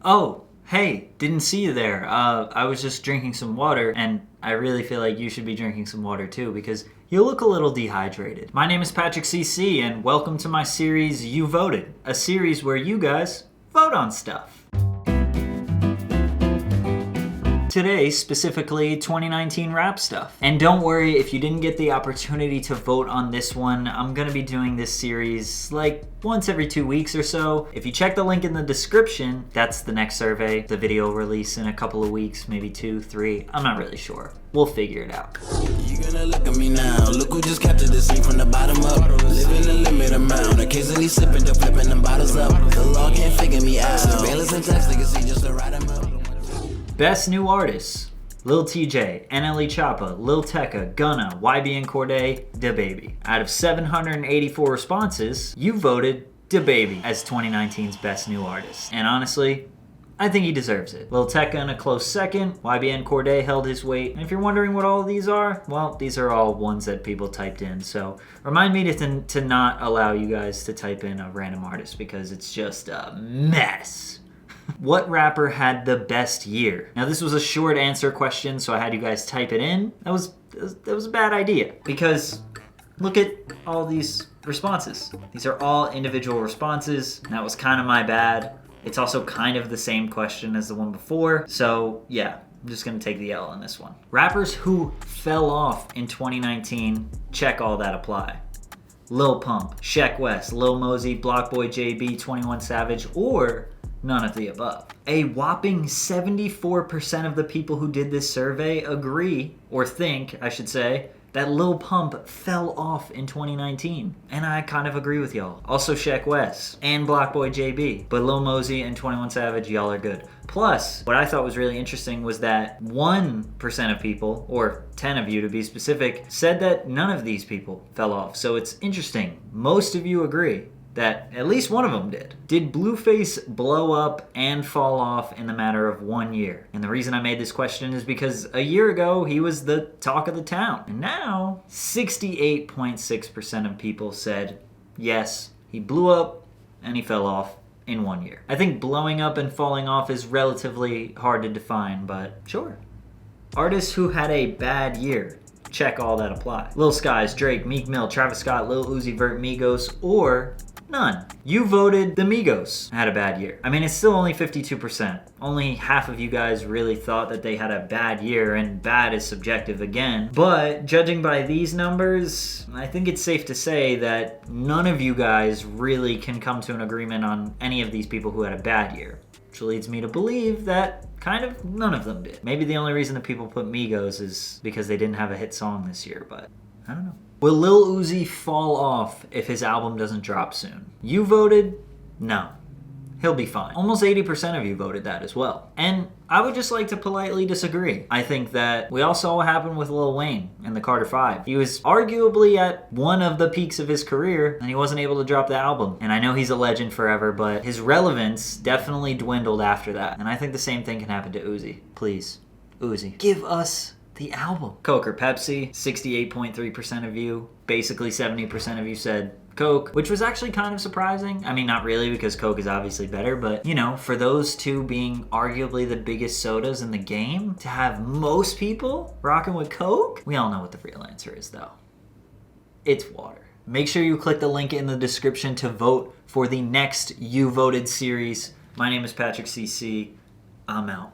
Oh, hey, didn't see you there. I was just drinking some water, and I really feel like you should be drinking some water too, because you look a little dehydrated. My name is Patrick CC, and welcome to my series, You Voted, a series where you guys vote on stuff. Today, specifically 2019 rap stuff. And don't worry if you didn't get the opportunity to vote on this one. I'm gonna be doing this series like once every 2 weeks or so. If you check the link in the description, that's the next survey. The video release in a couple of weeks, maybe 2, 3. I'm not really sure. We'll figure it out. You gonna look at me now. Look who just captured the scene from the bottom up. Living a limit amount. Occasionally sipping to flipping them bottles up. The law can't figure me out. Surveillance and text niggas see just to write them out. Best New Artists: Lil TJ, NLE Choppa, Lil Tecca, Gunna, YBN Cordae, DaBaby. Out of 784 responses, you voted DaBaby as 2019's Best New Artist. And honestly, I think he deserves it. Lil Tecca in a close second, YBN Cordae held his weight. And if you're wondering what all of these are, well, these are all ones that people typed in. So remind me to not allow you guys to type in a random artist because it's just a mess. What rapper had the best year? Now this was a short answer question, so I had you guys type it in. That was a bad idea because look at all these responses. These are all individual responses. That was kind of my bad. It's also kind of the same question as the one before. So yeah, I'm just gonna take the L on this one. Rappers who fell off in 2019, check all that apply. Lil Pump, Sheck West, Lil Mosey, Blockboy JB, 21 Savage, or none of the above. A whopping 74% of the people who did this survey agree, or think, I should say, that Lil Pump fell off in 2019. And I kind of agree with y'all. Also Sheck West and Blockboy JB. But Lil Mosey and 21 Savage, y'all are good. Plus, what I thought was really interesting was that 1% of people, or 10 of you to be specific, said that none of these people fell off. So it's interesting. Most of you agree that at least one of them did. Did Blueface blow up and fall off in the matter of 1 year? And the reason I made this question is because a year ago, he was the talk of the town. And now, 68.6% of people said, yes, he blew up and he fell off in 1 year. I think blowing up and falling off is relatively hard to define, but sure. Artists who had a bad year, check all that apply. Lil Skies, Drake, Meek Mill, Travis Scott, Lil Uzi Vert, Migos, or none. You voted the Migos had a bad year. I mean, it's still only 52%. Only half of you guys really thought that they had a bad year, and bad is subjective again. But judging by these numbers, I think it's safe to say that none of you guys really can come to an agreement on any of these people who had a bad year. Which leads me to believe that kind of none of them did. Maybe the only reason that people put Migos is because they didn't have a hit song this year, but I don't know. Will Lil Uzi fall off if his album doesn't drop soon? You voted no. He'll be fine. Almost 80% of you voted that as well. And I would just like to politely disagree. I think that we all saw what happened with Lil Wayne in the Carter 5. He was arguably at one of the peaks of his career, and he wasn't able to drop the album. And I know he's a legend forever, but his relevance definitely dwindled after that. And I think the same thing can happen to Uzi. Please, Uzi, give us the album. Coke or Pepsi, 68.3% of you. Basically 70% of you said Coke, which was actually kind of surprising. I mean, not really, because Coke is obviously better, but you know, for those two being arguably the biggest sodas in the game, to have most people rocking with Coke, we all know what the real answer is though. It's water. Make sure you click the link in the description to vote for the next You Voted series. My name is Patrick CC. I'm out.